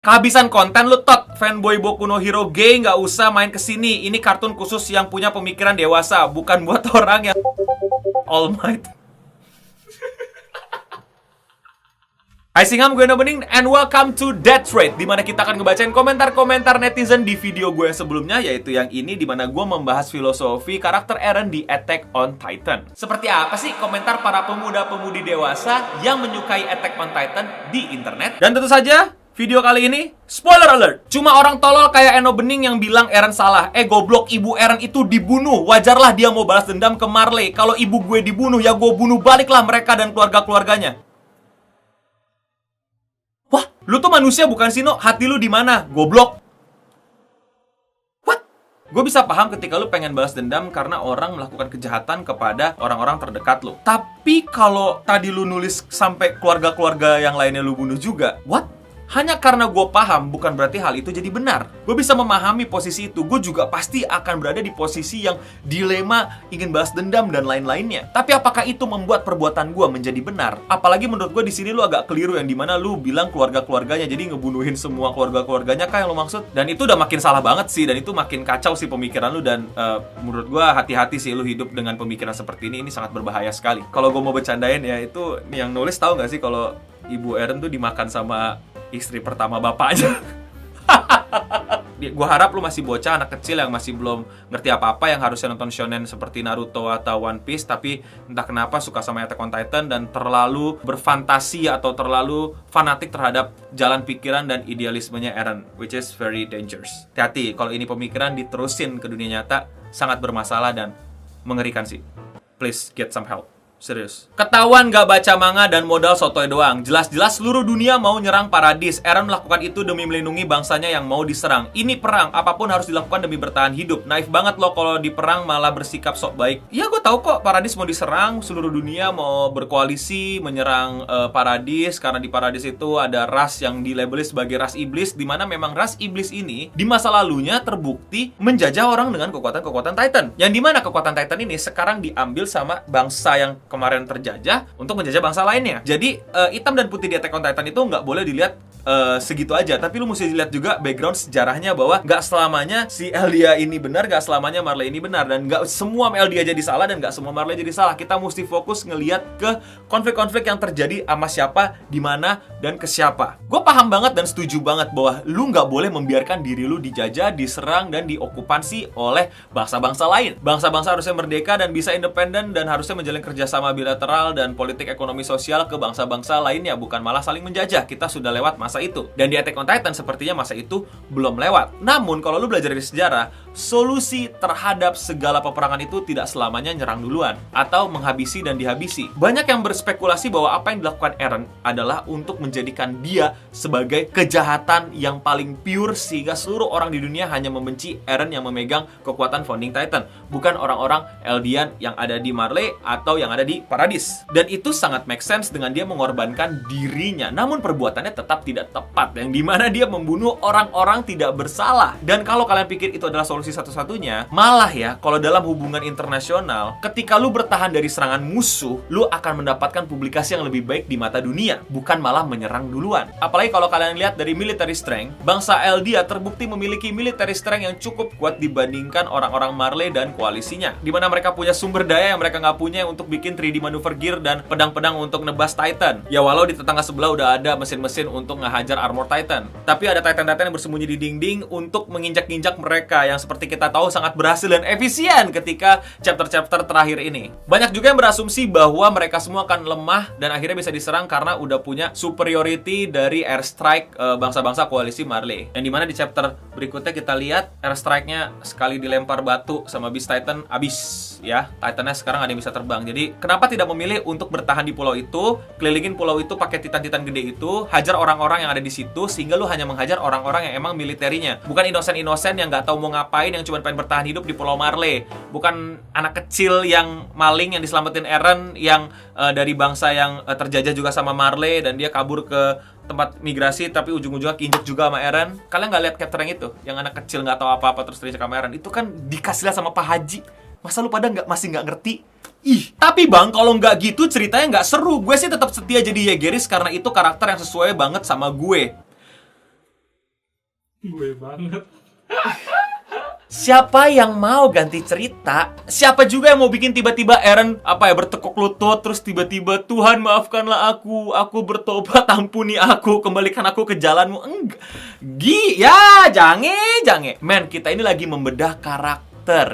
Kehabisan konten lu tot. Fanboy Boku no Hero gay nggak usah main kesini. Ini kartun khusus yang punya pemikiran dewasa, bukan buat orang yang All Might. Hai Singam, gue No Bening, and welcome to Death Trade, dimana kita akan ngebacain komentar-komentar netizen di video gue yang sebelumnya, yaitu yang ini, dimana gue membahas filosofi karakter Eren di Attack on Titan. Seperti apa sih komentar para pemuda-pemudi dewasa yang menyukai Attack on Titan di internet? Dan tentu saja, video kali ini, spoiler alert! Cuma orang tolol kayak Eno Bening yang bilang Eren salah. Goblok, ibu Eren itu dibunuh. Wajarlah dia mau balas dendam ke Marley. Kalau ibu gue dibunuh, ya gue bunuh baliklah mereka dan keluarga-keluarganya. Wah, lu tuh manusia bukan sih, No? Hati lu di mana? Goblok. What? Gue bisa paham ketika lu pengen balas dendam karena orang melakukan kejahatan kepada orang-orang terdekat lu. Tapi kalau tadi lu nulis sampai keluarga-keluarga yang lainnya lu bunuh juga, what? Hanya karena gue paham, bukan berarti hal itu jadi benar. Gue bisa memahami posisi itu. Gue juga pasti akan berada di posisi yang dilema, ingin balas dendam, dan lain-lainnya. Tapi apakah itu membuat perbuatan gue menjadi benar? Apalagi menurut gue di sini lu agak keliru, yang dimana lu bilang keluarga-keluarganya, jadi ngebunuhin semua keluarga-keluarganya kah yang lu maksud? Dan itu udah makin salah banget sih, dan itu makin kacau sih pemikiran lu. Dan menurut gue hati-hati sih lu hidup dengan pemikiran seperti ini sangat berbahaya sekali. Kalau gue mau bercandain ya, itu yang nulis tahu nggak sih kalau ibu Eren tuh dimakan sama istri pertama bapaknya. Gue harap lu masih bocah, anak kecil yang masih belum ngerti apa-apa, yang harusnya nonton shonen seperti Naruto atau One Piece, tapi entah kenapa suka sama Attack on Titan dan terlalu berfantasi atau terlalu fanatik terhadap jalan pikiran dan idealismenya Eren, which is very dangerous. Hati-hati, kalau ini pemikiran diterusin ke dunia nyata, sangat bermasalah dan mengerikan sih. Please get some help. Serius. Ketahuan gak baca manga dan modal sotoy doang. Jelas-jelas seluruh dunia mau nyerang Paradis. Eren melakukan itu demi melindungi bangsanya yang mau diserang. Ini perang, apapun harus dilakukan demi bertahan hidup. Naif banget loh kalau di perang malah bersikap sok baik. Ya gue tahu kok Paradis mau diserang, seluruh dunia mau berkoalisi menyerang Paradis, karena di Paradis itu ada ras yang dilabeli sebagai ras iblis, dimana memang ras iblis ini di masa lalunya terbukti menjajah orang dengan kekuatan-kekuatan Titan. Yang dimana kekuatan Titan ini sekarang diambil sama bangsa yang kemarin terjajah untuk menjajah bangsa lainnya. Jadi hitam dan putih di Attack on Titan itu nggak boleh dilihat segitu aja, tapi lu mesti dilihat juga background sejarahnya, bahwa nggak selamanya si Eldia ini benar, nggak selamanya Marley ini benar, dan nggak semua Eldia jadi salah dan nggak semua Marley jadi salah. Kita mesti fokus ngelihat ke konflik-konflik yang terjadi sama siapa, di mana, dan ke siapa. Gue paham banget dan setuju banget bahwa lu nggak boleh membiarkan diri lu dijajah, diserang, dan diokupansi oleh bangsa-bangsa lain. Bangsa-bangsa harusnya merdeka dan bisa independen, dan harusnya menjalin kerjasama bilateral dan politik ekonomi sosial ke bangsa-bangsa lainnya, bukan malah saling menjajah. Kita sudah lewat masa itu. Dan di Attack on Titan sepertinya masa itu belum lewat. Namun kalau lu belajar dari sejarah, solusi terhadap segala peperangan itu tidak selamanya nyerang duluan atau menghabisi dan dihabisi. Banyak yang berspekulasi bahwa apa yang dilakukan Eren adalah untuk menjadikan dia sebagai kejahatan yang paling pure, sehingga seluruh orang di dunia hanya membenci Eren yang memegang kekuatan Founding Titan, bukan orang-orang Eldian yang ada di Marley atau yang ada di Paradis. Dan itu sangat make sense dengan dia mengorbankan dirinya. Namun perbuatannya tetap tidak tepat, yang dimana dia membunuh orang-orang tidak bersalah. Dan kalau kalian pikir itu adalah solusi satu-satunya, malah ya, kalau dalam hubungan internasional, ketika lu bertahan dari serangan musuh, lu akan mendapatkan publikasi yang lebih baik di mata dunia, bukan malah menyerang duluan. Apalagi kalau kalian lihat dari military strength, bangsa Eldia terbukti memiliki military strength yang cukup kuat dibandingkan orang-orang Marley dan koalisinya, dimana mereka punya sumber daya yang mereka nggak punya untuk bikin 3D maneuver gear dan pedang-pedang untuk nebas Titan. Ya walau di tetangga sebelah udah ada mesin-mesin untuk ngehajar armor Titan, tapi ada Titan-Titan yang bersembunyi di dinding untuk menginjak-injak mereka, yang seperti kita tahu sangat berhasil dan efisien ketika chapter-chapter terakhir ini. Banyak juga yang berasumsi bahwa mereka semua akan lemah dan akhirnya bisa diserang karena udah punya superiority dari airstrike bangsa-bangsa koalisi Marley. Yang dimana di chapter berikutnya kita lihat airstrike-nya sekali dilempar batu sama Beast Titan, abis ya. Titannya sekarang ada yang bisa terbang. Jadi kenapa tidak memilih untuk bertahan di pulau itu, kelilingin pulau itu pakai Titan-Titan gede itu, hajar orang-orang yang ada di situ, sehingga lu hanya menghajar orang-orang yang emang militerinya, bukan inosen-inosen yang nggak tahu mau ngapain, yang cuma pengen bertahan hidup di Pulau Marley, bukan anak kecil yang maling yang diselamatin Eren, yang dari bangsa yang terjajah juga sama Marley, dan dia kabur ke tempat migrasi tapi ujung-ujungnya keinjek juga sama Eren. Kalian nggak lihat chapter yang itu, yang anak kecil nggak tahu apa-apa terus terinjek sama Eren? Itu kan dikasih sama Pak Haji. Masa lu pada masih nggak ngerti? Ih, tapi bang, kalau nggak gitu ceritanya nggak seru. Gue sih tetap setia jadi Yegeris karena itu karakter yang sesuai banget sama gue. Gue banget. Siapa yang mau ganti cerita? Siapa juga yang mau bikin tiba-tiba Eren bertekuk lutut terus tiba-tiba Tuhan maafkanlah aku bertobat, ampuni aku, kembalikan aku ke jalanmu. Enggak. Jangan. Men, kita ini lagi membedah karakter.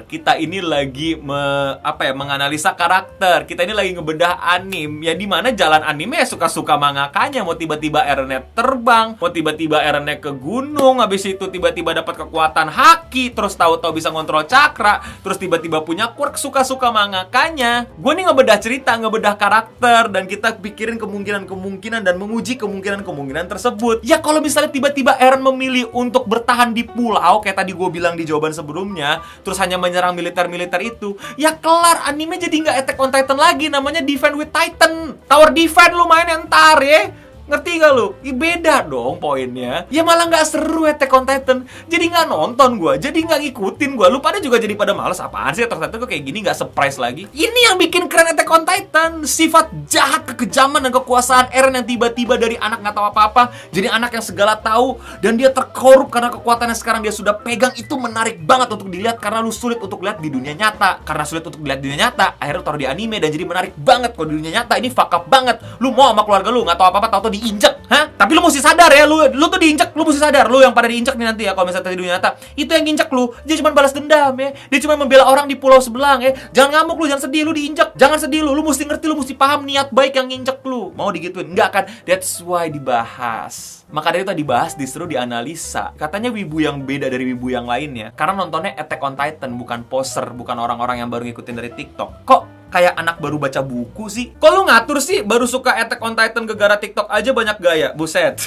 Kita ini lagi menganalisa karakter. Kita ini lagi ngebedah anim. Ya dimana jalan anime suka-suka mangakanya. Mau tiba-tiba Erennya terbang, mau tiba-tiba Erennya ke gunung, habis itu tiba-tiba dapat kekuatan haki, terus tahu-tahu bisa ngontrol cakra, terus tiba-tiba punya quirk, suka-suka mangakanya. Gue nih ngebedah cerita, ngebedah karakter, dan kita pikirin kemungkinan-kemungkinan dan menguji kemungkinan-kemungkinan tersebut. Ya kalau misalnya tiba-tiba Eren memilih untuk bertahan di pulau kayak tadi gue bilang di jawaban sebelumnya, terus hanya menyerang militer-militer itu, ya kelar, anime jadi nggak Attack on Titan lagi, namanya Defend with Titan. Tower defend lu main entar ya. Ngerti gak lu? Beda dong poinnya. Ya malah nggak seru Attack on Titan. Jadi nggak nonton gue, jadi nggak ngikutin gue. Lu pada juga jadi pada males. Apaan sih Attack on Titan kok kayak gini, nggak surprise lagi. Ini yang bikin keren Attack on Titan. Sifat jahat, kekejaman, dan kekuasaan Eren yang tiba-tiba dari anak nggak tahu apa-apa jadi anak yang segala tahu, dan dia terkorup karena kekuatannya sekarang dia sudah pegang. Itu menarik banget untuk dilihat karena lu sulit untuk lihat di dunia nyata. Karena sulit untuk dilihat di dunia nyata, akhirnya taruh di anime dan jadi menarik banget. Kalau di dunia nyata ini fuck up banget. Lu mau sama keluarga lu nggak tahu apa-apa, tahu-tahu diinjek, Tapi lu mesti sadar ya, lu tuh diinjek, lu mesti sadar, lu yang pada diinjek nih nanti ya kalau misalnya di dunia nyata. Itu yang nginjek lu, dia cuma balas dendam ya. Dia cuma membela orang di pulau sebelah ya. Jangan ngamuk lu, jangan sedih lu diinjek. Jangan sedih lu mesti ngerti, lu mesti paham niat baik yang nginjek lu. Mau digituin? Enggak kan? That's why dibahas. Maka dari itu dibahas, disuruh dianalisa. Katanya wibu yang beda dari wibu yang lainnya karena nontonnya Attack on Titan, bukan poser, bukan orang-orang yang baru ngikutin dari TikTok. Kok kayak anak baru baca buku sih? Kok lu ngatur sih? Baru suka Attack on Titan gara-gara TikTok aja banyak gaya. Buset.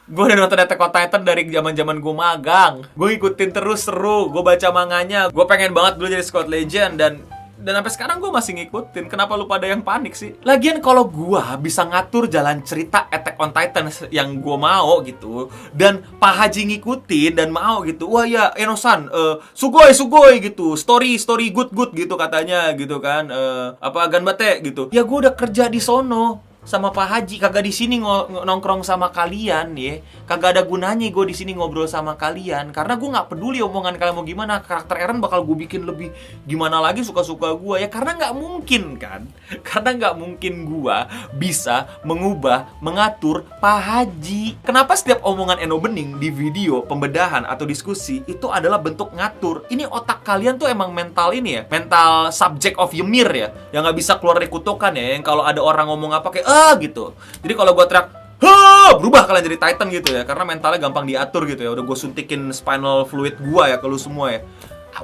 Gue udah nonton Attack on Titan dari zaman-zaman gue magang. Gue ngikutin terus, seru. Gue baca manganya. Gue pengen banget dulu jadi Squad Legend dan sampai sekarang gue masih ngikutin. Kenapa lu pada yang panik sih? Lagian kalau gue bisa ngatur jalan cerita Attack on Titan yang gue mau gitu, dan Pak Haji ngikutin dan mau gitu, wah ya Enosan, sugoi gitu, story good gitu katanya gitu kan, ganbate gitu. Ya gue udah kerja di sono sama Pak Haji, kagak di sini nongkrong sama kalian ya. Kagak ada gunanya gue di sini ngobrol sama kalian karena gue nggak peduli omongan kalian mau gimana. Karakter Eren bakal gue bikin lebih gimana lagi, suka-suka gue ya, karena nggak mungkin kan. Karena nggak mungkin gue bisa mengubah, mengatur Pak Haji. Kenapa setiap omongan Eno Bening di video pembedahan atau diskusi itu adalah bentuk ngatur? Ini otak kalian tuh emang mental ini ya, mental subject of Ymir ya, yang nggak bisa keluar dari kutukan ya, yang kalau ada orang ngomong apa kayak gitu. Jadi kalau gue teriak, berubah kalian jadi Titan gitu ya, karena mentalnya gampang diatur gitu ya. Udah gue suntikin spinal fluid gue ya ke lu semua ya.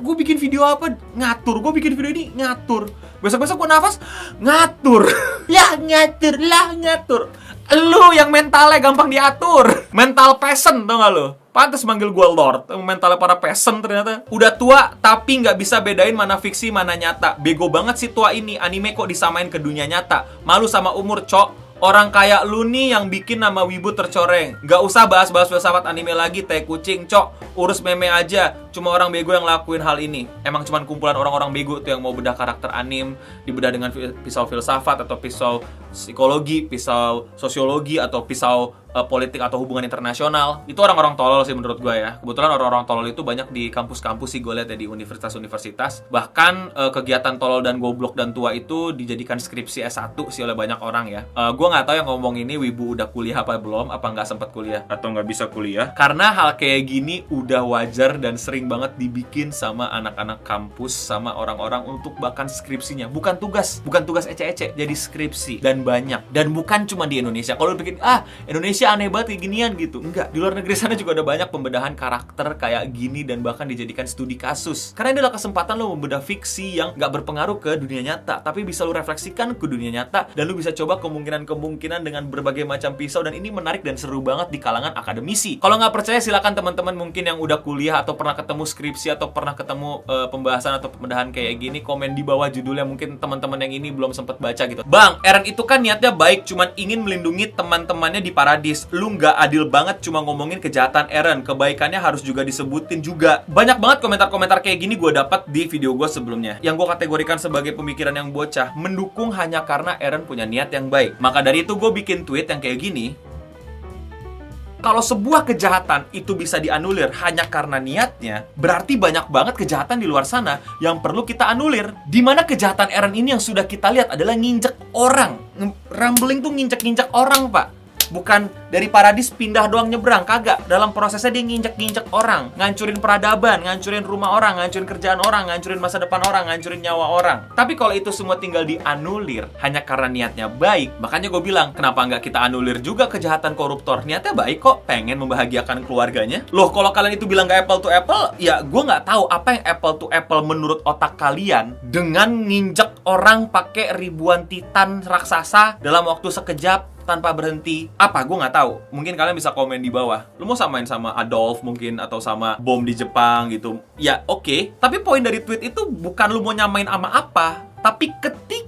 Gue bikin video apa ngatur, gue bikin video ini ngatur. Besok-besok gue nafas ngatur. ngatur. Lu yang mentalnya gampang diatur. Mental peasant, tau gak lu? Pantes manggil gue Lord. Mentalnya para peasant ternyata. Udah tua tapi nggak bisa bedain mana fiksi mana nyata. Bego banget si tua ini. Anime kok disamain ke dunia nyata. Malu sama umur, cok. Orang kayak lu nih yang bikin nama wibu tercoreng. Gak usah bahas-bahas filsafat anime lagi, teh kucing, cok. Urus meme aja. Cuma orang bego yang lakuin hal ini. Emang cuma kumpulan orang-orang bego tuh yang mau bedah karakter anim, dibedah dengan pisau filsafat atau pisau psikologi, pisau sosiologi, atau pisau politik atau hubungan internasional. Itu orang-orang tolol sih menurut gue ya. Kebetulan orang-orang tolol itu banyak di kampus-kampus sih gue lihat ya, di universitas-universitas. Bahkan kegiatan tolol dan goblok dan tua itu dijadikan skripsi S1 sih oleh banyak orang ya. Gue nggak tahu yang ngomong ini wibu udah kuliah apa belum, apa nggak sempat kuliah atau nggak bisa kuliah. Karena hal kayak gini udah wajar dan sering banget dibikin sama anak-anak kampus, sama orang-orang untuk bahkan skripsinya. Bukan tugas ece-ece, jadi skripsi. Dan banyak. Dan bukan cuma di Indonesia. Kalau lu bikin, Indonesia aneh banget kayak ginian gitu. Enggak, di luar negeri sana juga ada banyak pembedahan karakter kayak gini dan bahkan dijadikan studi kasus. Karena ini adalah kesempatan lo membedah fiksi yang nggak berpengaruh ke dunia nyata, tapi bisa lo refleksikan ke dunia nyata dan lo bisa coba kemungkinan-kemungkinan dengan berbagai macam pisau, dan ini menarik dan seru banget di kalangan akademisi. Kalau nggak percaya silakan teman-teman mungkin yang udah kuliah atau pernah ketemu skripsi atau pernah ketemu pembahasan atau pembedahan kayak gini, komen di bawah judulnya, mungkin teman-teman yang ini belum sempat baca gitu. Bang, Eren itu kan niatnya baik, cuman ingin melindungi teman-temannya di paradis. Lu nggak adil banget cuma ngomongin kejahatan Eren, kebaikannya harus juga disebutin juga. Banyak banget komentar-komentar kayak gini gue dapat di video gue sebelumnya, yang gue kategorikan sebagai pemikiran yang bocah, mendukung hanya karena Eren punya niat yang baik. Maka dari itu gue bikin tweet yang kayak gini. Kalau sebuah kejahatan itu bisa dianulir hanya karena niatnya, berarti banyak banget kejahatan di luar sana yang perlu kita anulir. Dimana kejahatan Eren ini yang sudah kita lihat adalah nginjek orang. Rumbling tuh nginjek-nginjek orang, Pak. Bukan dari paradis pindah doang nyebrang, kagak. Dalam prosesnya dia nginjek-nginjek orang, ngancurin peradaban, ngancurin rumah orang, ngancurin kerjaan orang, ngancurin masa depan orang, ngancurin nyawa orang. Tapi kalau itu semua tinggal dianulir hanya karena niatnya baik, makanya gue bilang, kenapa nggak kita anulir juga kejahatan koruptor? Niatnya baik kok, pengen membahagiakan keluarganya. Loh, kalau kalian itu bilang nggak apple to apple, ya gue nggak tahu apa yang apple to apple menurut otak kalian dengan nginjek orang pakai ribuan titan raksasa dalam waktu sekejap tanpa berhenti. Apa? Gue nggak tahu. Mungkin kalian bisa komen di bawah. Lu mau samain sama Adolf mungkin, atau sama bom di Jepang gitu. Ya oke. Tapi poin dari tweet itu bukan lu mau nyamain sama apa, tapi ketika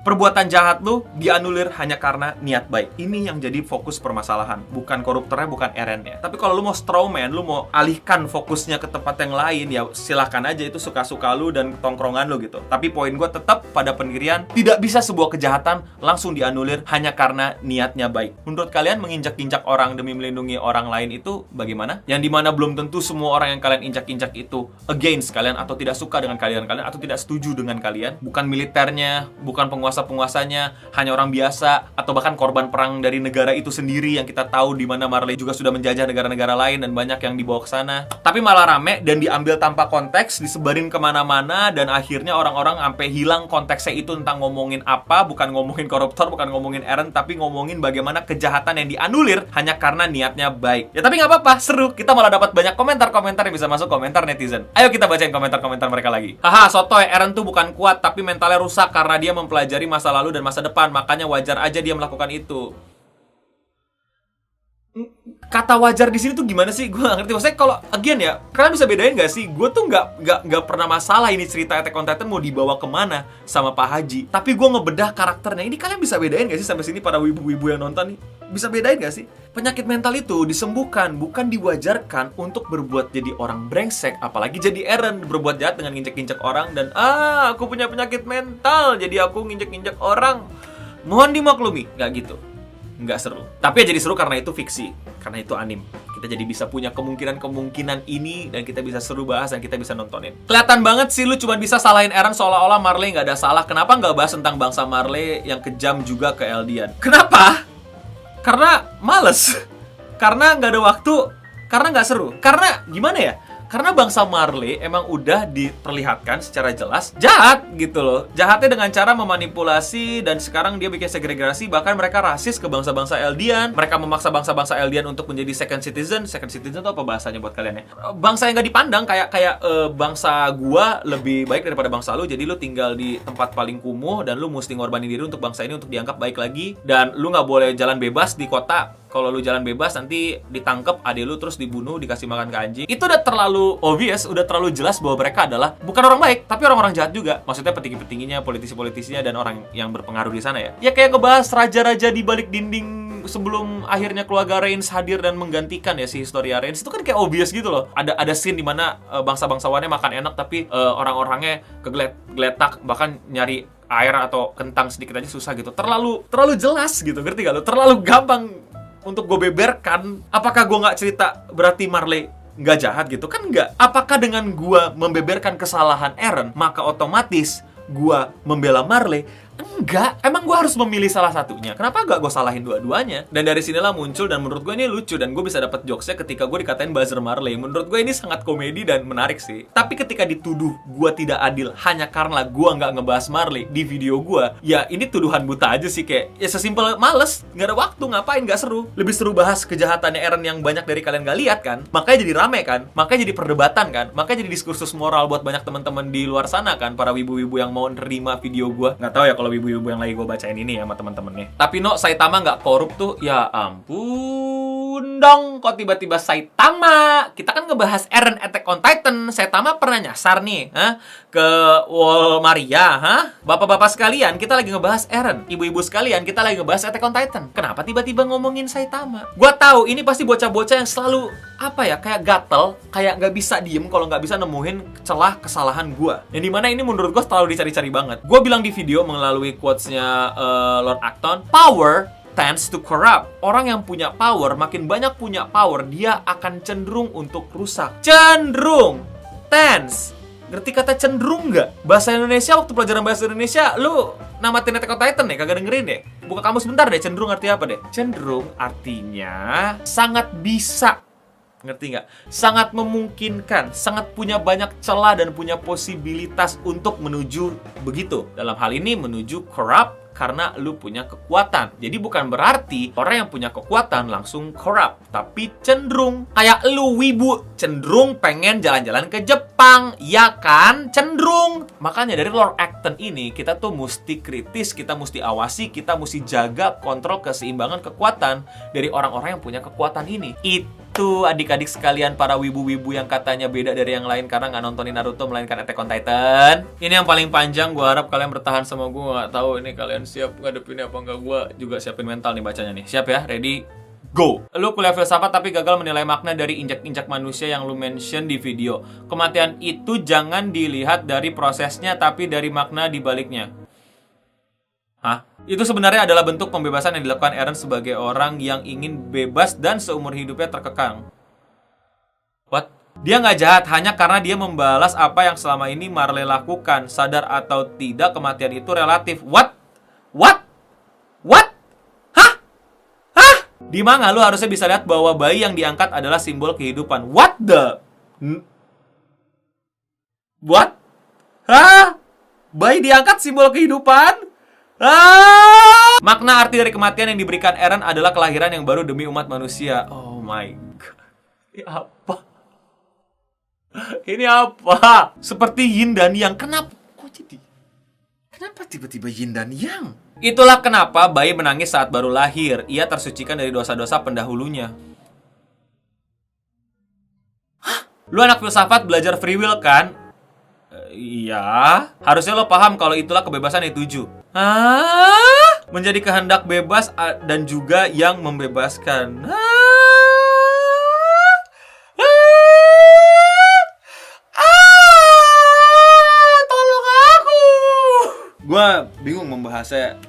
perbuatan jahat lu dianulir hanya karena niat baik. Ini yang jadi fokus permasalahan. Bukan koruptornya, bukan Erennya. Tapi kalau lu mau strawman, lu mau alihkan fokusnya ke tempat yang lain, ya silahkan aja, itu suka-suka lu dan tongkrongan lu gitu. Tapi poin gue tetap pada pendirian, tidak bisa sebuah kejahatan langsung dianulir hanya karena niatnya baik. Menurut kalian menginjak-injak orang demi melindungi orang lain itu bagaimana? Yang dimana belum tentu semua orang yang kalian injak-injak itu against kalian, atau tidak suka dengan kalian, atau tidak setuju dengan kalian. Bukan militernya, bukan penguasa-penguasanya, hanya orang biasa, atau bahkan korban perang dari negara itu sendiri yang kita tahu di mana Marley juga sudah menjajah negara-negara lain dan banyak yang dibawa ke sana. Tapi malah rame dan diambil tanpa konteks, disebarin kemana-mana, dan akhirnya orang-orang sampai hilang konteksnya itu tentang ngomongin apa, bukan ngomongin koruptor, bukan ngomongin Eren, tapi ngomongin bagaimana kejahatan yang dianulir hanya karena niatnya baik. Ya tapi nggak apa-apa, seru. Kita malah dapat banyak komentar-komentar yang bisa masuk komentar netizen. Ayo kita bacain komentar-komentar mereka lagi. Haha, sotoy, Eren tuh bukan kuat, tapi mentalnya rusak karena dia mempelajari masa lalu dan masa depan, makanya wajar aja dia melakukan itu. Kata wajar di sini tuh gimana sih? Gue gak ngerti. Maksudnya kalau again ya, kalian bisa bedain gak sih? Gue tuh nggak pernah masalah ini cerita Attack on Titan mau dibawa kemana sama Pak Haji. Tapi gue ngebedah karakternya. Ini kalian bisa bedain gak sih sampai sini para wibu-wibu yang nonton nih? Bisa bedain gak sih? Penyakit mental itu disembuhkan, bukan diwajarkan untuk berbuat jadi orang brengsek. Apalagi jadi Eren, berbuat jahat dengan nginjek-nginjek orang dan aku punya penyakit mental, jadi aku nginjek-nginjek orang. Mohon dimaklumi, gak gitu. Nggak seru. Tapi ya jadi seru karena itu fiksi, karena itu anime. Kita jadi bisa punya kemungkinan ini, dan kita bisa seru bahas, dan kita bisa nontonin. Kelihatan banget sih lu cuma bisa salahin Eren seolah-olah Marley nggak ada salah. Kenapa nggak bahas tentang bangsa Marley yang kejam juga ke Eldian? Kenapa? Karena males. Karena nggak ada waktu. Karena nggak seru. Karena gimana ya? Karena bangsa Marley emang udah diperlihatkan secara jelas jahat gitu loh. Jahatnya dengan cara memanipulasi, dan sekarang dia bikin segregasi, bahkan mereka rasis ke bangsa-bangsa Eldian. Mereka memaksa bangsa-bangsa Eldian untuk menjadi second citizen. Second citizen itu apa bahasanya buat kalian ya? Bangsa yang gak dipandang, kayak bangsa gua lebih baik daripada bangsa lu. Jadi lu tinggal di tempat paling kumuh dan lu mesti ngorbanin diri untuk bangsa ini untuk dianggap baik lagi. Dan lu gak boleh jalan bebas di kota. Kalau lu jalan bebas nanti ditangkep adek lu, terus dibunuh, dikasih makan ke anjing. Itu udah terlalu obvious, udah terlalu jelas bahwa mereka adalah bukan orang baik, tapi orang-orang jahat juga. Maksudnya petinggi-petingginya, politisi-politisinya, dan orang yang berpengaruh di sana ya. Ya kayak ngebahas raja-raja di balik dinding sebelum akhirnya keluarga Reigns hadir dan menggantikan ya si Historia Reigns. Itu kan kayak obvious gitu loh. Ada scene dimana bangsa-bangsawannya makan enak, tapi orang-orangnya kegeletak, bahkan nyari air atau kentang sedikit aja susah gitu. Terlalu jelas gitu, ngerti gak lo? Terlalu gampang untuk gue beberkan. Apakah gue nggak cerita berarti Marley nggak jahat gitu? Kan nggak. Apakah dengan gue membeberkan kesalahan Eren maka otomatis gue membela Marley? Enggak, emang gue harus memilih salah satunya. Kenapa gak gue salahin dua-duanya? Dan dari sinilah muncul, dan menurut gue ini lucu, dan gue bisa dapat jokesnya ketika gue dikatain buzzer Marley. Menurut gue ini sangat komedi dan menarik sih. Tapi ketika dituduh gue tidak adil hanya karena gue nggak ngebahas Marley di video gue, ya ini tuduhan buta aja sih. Kayak ya sesimpel males, nggak ada waktu, ngapain, nggak seru. Lebih seru bahas kejahatannya Eren yang banyak dari kalian gak lihat kan. Makanya jadi rame kan, makanya jadi perdebatan kan, makanya jadi diskursus moral buat banyak teman-teman di luar sana kan, para wibu-wibu yang mau nerima video gue. Nggak tahu ya kalau wibu-wibu yang lagi gue bacain ini ya sama temen-temennya. Tapi no, Saitama nggak korup tuh, ya ampun dong, kok tiba-tiba Saitama? Kita kan ngebahas Eren Attack on Titan. Saitama pernah nyasar nih ke Wall Maria, Bapak-bapak sekalian, kita lagi ngebahas Eren. Ibu-ibu sekalian, kita lagi ngebahas Attack on Titan. Kenapa tiba-tiba ngomongin Saitama? Gua tahu ini pasti bocah-bocah yang selalu kayak gatel, kayak nggak bisa diem kalau nggak bisa nemuin celah kesalahan gue. Yang dimana ini menurut gue selalu dicari-cari banget. Gue bilang di video melalui quotes-nya Lord Acton, power tends to corrupt. Orang yang punya power, makin banyak punya power, dia akan cenderung untuk rusak. Cenderung. Tends. Ngerti kata cenderung nggak? Bahasa Indonesia, waktu pelajaran bahasa Indonesia, lu namatin Attack on Titan deh, kagak dengerin deh. Buka kamus bentar deh, cenderung arti apa deh? Cenderung artinya sangat bisa. Ngerti nggak? Sangat memungkinkan, sangat punya banyak celah dan punya posibilitas untuk menuju begitu. Dalam hal ini menuju corrupt karena lu punya kekuatan. Jadi bukan berarti orang yang punya kekuatan langsung corrupt, tapi cenderung. Kayak lu wibu, cenderung pengen jalan-jalan ke Jepang, ya kan? Cenderung. Makanya dari Lord Acton ini kita tuh mesti kritis, kita mesti awasi, kita mesti jaga kontrol keseimbangan kekuatan dari orang-orang yang punya kekuatan ini. Itu adik-adik sekalian para wibu-wibu yang katanya beda dari yang lain karena nggak nontonin Naruto melainkan Attack on Titan. Ini yang paling panjang, gue harap kalian bertahan sama gue. Nggak tahu ini kalian siap ngadepinnya apa enggak. Gue juga siapin mental nih bacanya nih. Siap ya? Ready? Go! Lu kuliah filsafat tapi gagal menilai makna dari injak-injak manusia yang lu mention di video. Kematian itu jangan dilihat dari prosesnya tapi dari makna di baliknya. Hah? Itu sebenarnya adalah bentuk pembebasan yang dilakukan Eren sebagai orang yang ingin bebas dan seumur hidupnya terkekang. What? Dia nggak jahat hanya karena dia membalas apa yang selama ini Marley lakukan. Sadar atau tidak, kematian itu relatif. What? What? What? Hah? Hah? Di manga lu harusnya bisa lihat bahwa bayi yang diangkat adalah simbol kehidupan. What the? What? Hah? Bayi diangkat simbol kehidupan? Makna arti dari kematian yang diberikan Eren adalah kelahiran yang baru demi umat manusia. Oh my god. Ini apa? Ini apa? Seperti Yin dan Yang. Kenapa? Kok jadi? Kenapa tiba-tiba Yin dan Yang? Itulah kenapa bayi menangis saat baru lahir. Ia tersucikan dari dosa-dosa pendahulunya. Hah? Lu anak filsafat belajar free will kan? Iya. Harusnya lo paham kalau itulah kebebasan yang tujuh. Hah? Menjadi kehendak bebas dan juga yang membebaskan. Tolong aku. Gua bingung membahasnya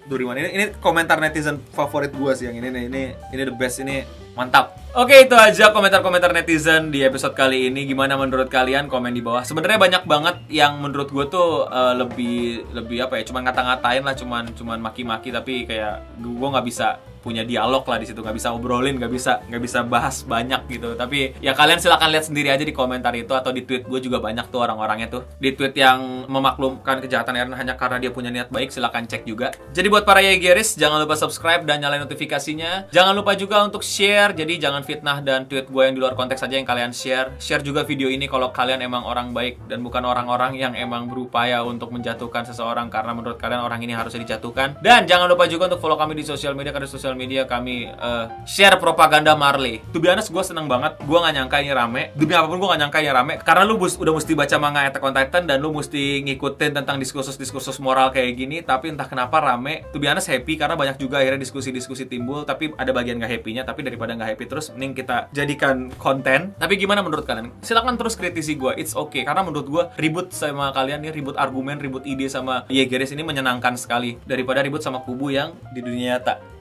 dari mana. Ini komentar netizen favorit gua sih yang ini the best, ini mantap. Oke, itu aja komentar-komentar netizen di episode kali ini. Gimana menurut kalian? Komen di bawah. Sebenarnya banyak banget yang menurut gue tuh lebih apa ya? Cuman ngata-ngatain lah, cuman maki-maki, tapi kayak gue nggak bisa punya dialog lah di situ, nggak bisa obrolin, nggak bisa bahas banyak gitu. Tapi ya kalian silakan lihat sendiri aja di komentar itu atau di tweet gue juga banyak tuh orang-orangnya tuh. Di tweet yang memaklumkan kejahatan Eren hanya karena dia punya niat baik, silakan cek juga. Jadi buat para Yegeris, jangan lupa subscribe dan nyalain notifikasinya. Jangan lupa juga untuk share. Jadi jangan fitnah dan tweet gue yang di luar konteks aja yang kalian share. Share juga video ini kalau kalian emang orang baik dan bukan orang-orang yang emang berupaya untuk menjatuhkan seseorang karena menurut kalian orang ini harusnya dijatuhkan. Dan jangan lupa juga untuk follow kami di sosial media, karena sosial media kami share propaganda Marley. To be honest, gue seneng banget. Gue gak nyangka ini rame. Demi apapun gue gak nyangka ini rame. Karena lu udah mesti baca manga Attack on Titan dan lu mesti ngikutin tentang diskursus-diskursus moral kayak gini. Tapi entah kenapa rame. To be honest, happy karena banyak juga akhirnya diskusi-diskusi timbul. Tapi ada bagian gak happy-nya. Tapi daripada gak happy terus, mending kita jadikan konten. Tapi gimana menurut kalian? Silahkan terus kritisi gue. It's okay. Karena menurut gue ribut sama kalian nih, ribut argumen, ribut ide sama Yegeris ini menyenangkan sekali daripada ribut sama kubu yang di dunia nyata.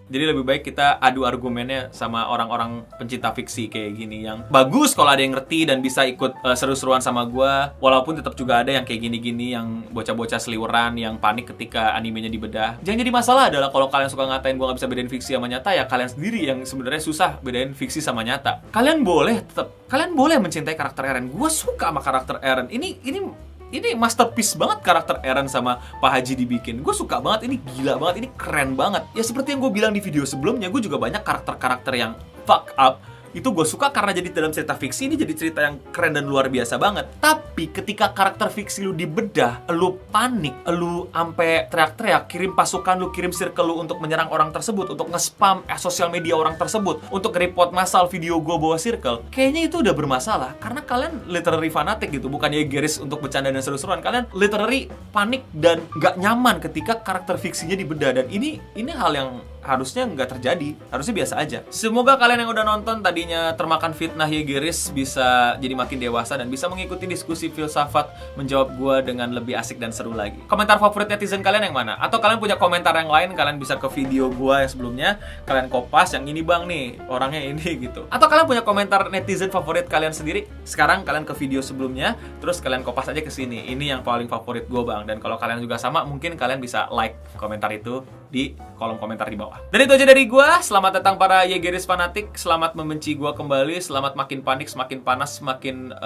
Jadi lebih baik kita adu argumennya sama orang-orang pencinta fiksi kayak gini yang bagus kalau ada yang ngerti dan bisa ikut seru-seruan sama gue. Walaupun tetap juga ada yang kayak gini-gini yang bocah-bocah seliweran yang panik ketika animenya dibedah. Jangan jadi masalah adalah kalau kalian suka ngatain gue nggak bisa bedain fiksi sama nyata, ya kalian sendiri yang sebenarnya susah bedain fiksi sama nyata. Kalian boleh mencintai karakter Eren. Gue suka sama karakter Eren. Ini masterpiece banget karakter Eren sama Pak Haji dibikin. Gue suka banget, ini gila banget, ini keren banget. Ya seperti yang gue bilang di video sebelumnya, gue juga banyak karakter-karakter yang fuck up. Itu gue suka karena jadi dalam cerita fiksi ini jadi cerita yang keren dan luar biasa banget. Tapi ketika karakter fiksi lu dibedah, lu panik, lu ampe teriak-teriak, kirim pasukan lu, kirim circle lu untuk menyerang orang tersebut, untuk nge-spam sosial media orang tersebut, untuk report massal video gue bawa circle. Kayaknya itu udah bermasalah karena kalian literally fanatik gitu, bukan Yegeris untuk bercanda dan seru-seruan. Kalian literally panik dan gak nyaman ketika karakter fiksinya dibedah, dan ini hal yang harusnya nggak terjadi, harusnya biasa aja. Semoga kalian yang udah nonton tadinya termakan fitnah Yegeris bisa jadi makin dewasa dan bisa mengikuti diskusi filsafat menjawab gua dengan lebih asik dan seru lagi. Komentar favorit netizen kalian yang mana? Atau kalian punya komentar yang lain, kalian bisa ke video gua yang sebelumnya, kalian kopas yang ini bang nih, orangnya ini gitu. Atau kalian punya komentar netizen favorit kalian sendiri, sekarang kalian ke video sebelumnya, terus kalian kopas aja ke sini. Ini yang paling favorit gua bang. Dan kalau kalian juga sama, mungkin kalian bisa like komentar itu di kolom komentar di bawah. Dan itu aja dari gua. Selamat datang para Yegeris fanatik. Selamat membenci gua kembali. Selamat makin panik, semakin panas, semakin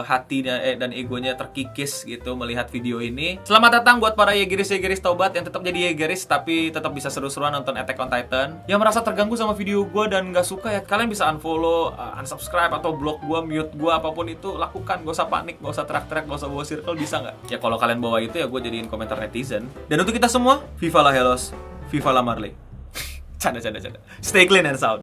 hati dan egonya terkikis gitu melihat video ini. Selamat datang buat para Yegeris tobat yang tetap jadi Yegeris tapi tetap bisa seru-seruan nonton Attack on Titan. Yang merasa terganggu sama video gua dan nggak suka ya, kalian bisa unfollow, unsubscribe atau block gua, mute gua, apapun itu lakukan. Gak usah panik, gak usah teriak-teriak, gak usah bawa circle, bisa nggak? Ya kalau kalian bawa itu ya gua jadiin komentar netizen. Dan untuk kita semua, Viva la Hellos, Viva la Marley. Canda. Stay clean and sound.